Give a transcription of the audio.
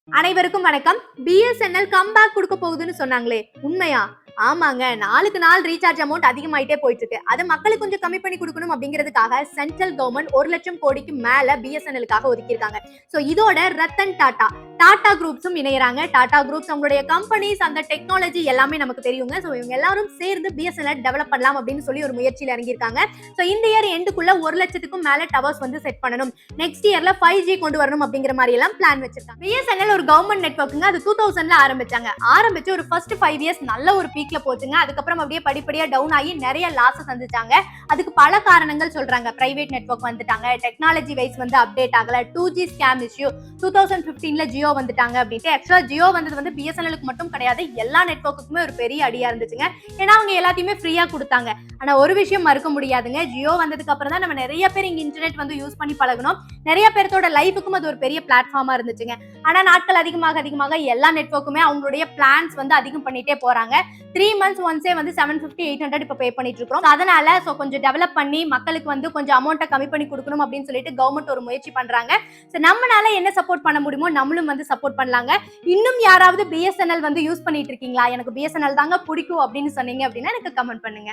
அனைவருக்கும் வணக்கம். BSNL comeback கொடுக்க போகுதுன்னு சொன்னாங்களே, உண்மையா? ஆமாங்க, நாளுக்கு நாள் ரீசார்ஜ் அமௌண்ட் அதிகமாயிட்டே போயிட்டு இருக்கு. அதை மக்களுக்கு கொஞ்சம் கம்மி பண்ணி கொடுக்கணும் அப்படிங்கிறதுக்காக சென்ட்ரல் கவர்மெண்ட் 1,00,000 கோடிக்கு மேல BSNLக்காக ஒதுக்கியிருக்காங்க. சோ இதோட ரத்தன் டாடா குரூப்ஸும் இணையறாங்க. டாடா குரூப்ஸ் அவங்களுடைய கம்பெனிஸ், அந்த டெக்னாலஜி எல்லாமே நமக்கு தெரியுங்க. சோ இவங்க எல்லாரும் சேர்ந்து BSNL டெவலப் பண்ணலாம் அப்படின்னு சொல்லி ஒரு முயற்சியில இறங்கியிருக்காங்க. சோ இந்த இயர் எண்டுக்குள்ள 1,00,000க்கும் மேல டவர்ஸ் வந்து செட் பண்ணணும், நெக்ஸ்ட் இயர்ல 5G கொண்டு வரணும் அப்படிங்கிற மாதிரி எல்லாம் பிளான் வச்சிருக்காங்க. BSNL ஒரு கவர்மெண்ட் நெட்வொர்க்குங்க. அது 2000ல ஆரம்பிச்சு ஒரு ஃபர்ஸ்ட் 5 இயர்ஸ் நல்ல ஒரு பீக்ல போச்சுங்க. அதுக்கப்புறம் அப்படியே படிப்படியா டவுன் ஆகி நிறைய லாஸ் சந்திச்சாங்க. அதுக்கு பல காரணங்கள் சொல்றாங்க. பிரைவேட் நெட்வொர்க் வந்துட்டாங்க, டெக்னாலஜி வைஸ் வந்து அப்டேட் ஆகல, 2G ஸ்கேம் இஷ்யூ, 2015ல ஜியோ வந்துட்டாங்க அப்படின்ட்டு. ஆக்சுவலா ஜியோ வந்தது வந்து BSNLக்கு மட்டும் கிடையாது, எல்லா நெட்வொர்க்குமே ஒரு பெரிய அடியா இருந்துச்சுங்க. ஏன்னா அவங்க எல்லாத்தையுமே ஃப்ரீயா கொடுத்தாங்க. ஆனா ஒரு விஷயம் மறுக்க முடியாதுங்க, ஜியோ வந்ததுக்கு அப்புறம் தான் நம்ம நிறைய பேர் இங்க இன்டர்நெட் வந்து யூஸ் பண்ணி பழகணும். நிறைய பேர்த்தோட லைஃபுக்கும் அது ஒரு பெரிய பிளாட்ஃபார்மா இருந்துச்சுங்க. ஆனா நாட்கள் அதிகமாக எல்லா நெட்வொர்க்குமே அவங்களுடைய பிளான்ஸ் வந்து அதிகம் பண்ணிட்டே போறாங்க. 3 months ஒன்ஸே வந்து 750 800 இப்ப பே பண்ணிட்டு இருக்கோம். அதனால கொஞ்சம் டெவலப் பண்ணி மக்களுக்கு வந்து கொஞ்சம் அமௌண்ட்டை கம்மி பண்ணி கொடுக்கணும் அப்படின்னு சொல்லிட்டு கவர்மெண்ட் ஒரு முயற்சி பண்றாங்க. நம்மளால என்ன சப்போர்ட் பண்ண முடியுமோ நம்மளும் வந்து சப்போர்ட் பண்ணலாங்க. இன்னும் யாராவது BSNL வந்து யூஸ் பண்ணிட்டு இருக்கீங்களா, எனக்கு BSNL தாங்க பிடிக்கும் அப்படின்னு சொன்னீங்க அப்படின்னா எனக்கு கமெண்ட் பண்ணுங்க.